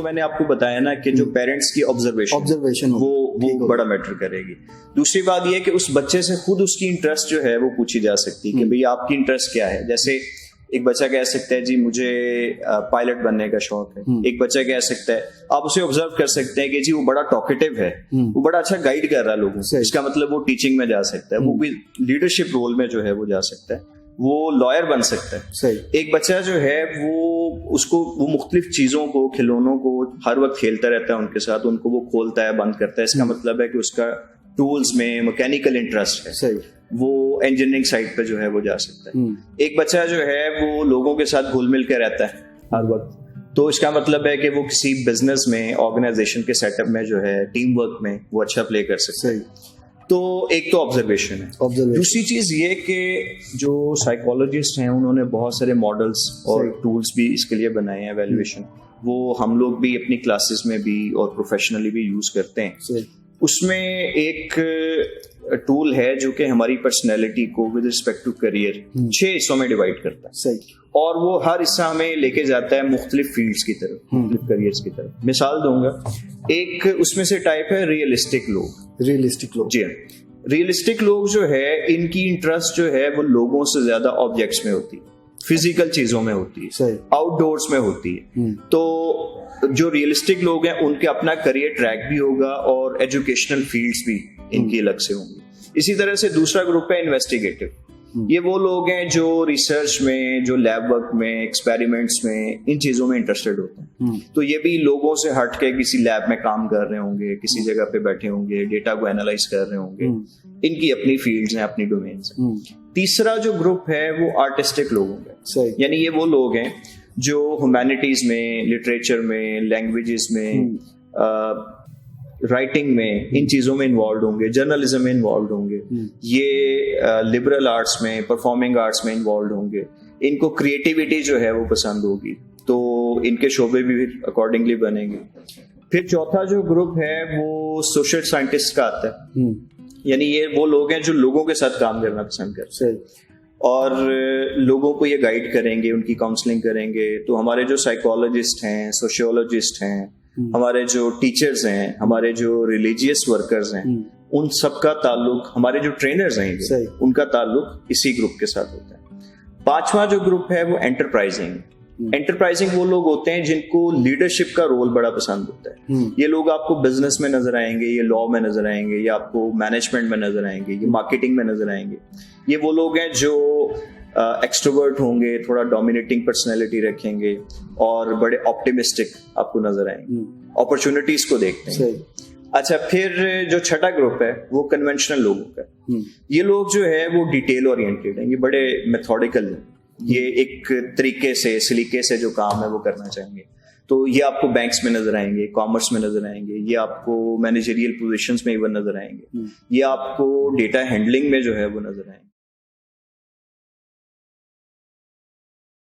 मैंने आपको बताया ना कि जो पेरेंट्स की ऑब्जर्वेशन वो बड़ा मैटर करेगी। दूसरी बात ये है कि उस बच्चे से खुद उसकी इंटरेस्ट जो है वो पूछी जा सकती है कि भाई आपकी इंटरेस्ट क्या है। जैसे एक बच्चा कह सकता है जी मुझे पायलट बनने का शौक है। एक बच्चा कह सकता है, आप उसे ऑब्जर्व कर सकते हैं कि जी वो बड़ा टॉकेटिव है, वो बड़ा अच्छा गाइड कर रहा है लोगों को, इसका मतलब वो टीचिंग में जा सकता है, वो भी लीडरशिप रोल में जो है वो जा सकता है, वो लॉयर बन सकता है। सही। एक बच्चा जो है वो मुख्तलिफ चीजों को, खिलौनों को हर वक्त खेलता रहता है उनके साथ, उनको वो खोलता है, बंद करता है, इसका मतलब है कि उसका टूल्स में मैकेनिकल इंटरेस्ट है। सही। वो इंजीनियरिंग साइड पे जो है वो जा सकता है। एक बच्चा जो है वो लोगों के साथ घुल मिल के रहता है हर वक्त, तो इसका मतलब है कि वो किसी बिजनेस में, ऑर्गेनाइजेशन के सेटअप में जो है, टीम वर्क में वो अच्छा प्ले कर सकता है। तो एक तो ऑब्जर्वेशन है। दूसरी चीज ये कि जो साइकोलॉजिस्ट हैं उन्होंने बहुत सारे मॉडल्स और टूल्स भी इसके लिए बनाए हैं एवेल्युएशन, वो हम लोग भी अपनी क्लासेस में भी और प्रोफेशनली भी यूज करते हैं। उसमें एक टूल है जो कि हमारी पर्सनैलिटी को विद रिस्पेक्ट टू करियर 6 हिस्सों में डिवाइड करता है। सही। और वो हर हिस्सा हमें लेके जाता है मुख्तलिफ फील्ड्स की तरफ, मुख्तलिफ करियर्स की तरफ। मिसाल दूंगा, एक उसमें से टाइप है रियलिस्टिक लोग। जी हाँ, रियलिस्टिक लोग जो है इनकी इंटरेस्ट जो है वो लोगों से ज्यादा ऑब्जेक्ट्स में होती है, फिजिकल चीजों में होती है, आउटडोर्स में होती है। तो जो रियलिस्टिक लोग हैं उनके अपना करियर ट्रैक भी होगा और एजुकेशनल फील्ड्स भी इनकी अलग से होंगी। इसी तरह से दूसरा ग्रुप है इन्वेस्टिगेटिव। ये वो लोग हैं जो रिसर्च में, जो लैब वर्क में, एक्सपेरिमेंट्स में, इन चीजों में इंटरेस्टेड होते हैं। तो ये भी लोगों से हट के किसी लैब में काम कर रहे होंगे, किसी जगह पे बैठे होंगे, डेटा को एनालाइज कर रहे होंगे, इनकी अपनी फील्ड्स हैं, अपनी डोमेन्स हैं। तीसरा जो ग्रुप है वो आर्टिस्टिक लोगों का, यानी ये वो लोग हैं जो ह्यूमैनिटीज में, लिटरेचर में, लैंग्वेजेस में, राइटिंग में, इन चीजों में इन्वॉल्व होंगे, जर्नलिज्म में इन्वॉल्व होंगे, ये लिबरल आर्ट्स में, परफॉर्मिंग आर्ट्स में इन्वॉल्व होंगे। इनको क्रिएटिविटी जो है वो पसंद होगी, तो इनके शोबे भी अकॉर्डिंगली बनेंगे। फिर चौथा जो ग्रुप है वो सोशल साइंटिस्ट का आता है, यानी ये वो लोग हैं जो लोगों के साथ काम करना पसंद करते हैं और लोगों को ये गाइड करेंगे, उनकी काउंसलिंग करेंगे। तो हमारे जो साइकोलॉजिस्ट हैं, सोशियोलॉजिस्ट हैं, हमारे जो टीचर्स हैं, हमारे जो रिलीजियस वर्कर्स हैं, उन सबका ताल्लुक, हमारे जो ट्रेनर्स हैं उनका ताल्लुक इसी ग्रुप के साथ होता है। पांचवा जो ग्रुप है वो एंटरप्राइजिंग वो लोग होते हैं जिनको लीडरशिप का रोल बड़ा पसंद होता है। ये लोग आपको बिजनेस में नजर आएंगे, ये लॉ में नजर आएंगे, ये आपको मैनेजमेंट में नजर आएंगे, ये मार्केटिंग में नजर आएंगे। ये वो लोग हैं जो एक्सट्रोवर्ट होंगे, थोड़ा डोमिनेटिंग पर्सनैलिटी रखेंगे और बड़े ऑप्टिमिस्टिक आपको नजर आएंगे, अपॉर्चुनिटीज को देखते हैं। अच्छा, फिर जो छठा ग्रुप है वो कन्वेंशनल लोगों का। ये लोग जो है वो डिटेल ओरिएंटेड हैं, ये बड़े मेथोडिकल हैं, ये एक तरीके से, सलीके से जो काम है वो करना चाहेंगे। तो ये आपको बैंक्स में नजर आएंगे, कॉमर्स में नजर आएंगे, ये आपको मैनेजरियल पोजीशंस में इवन नजर आएंगे, ये आपको डेटा हैंडलिंग में जो है वो नजर आएंगे।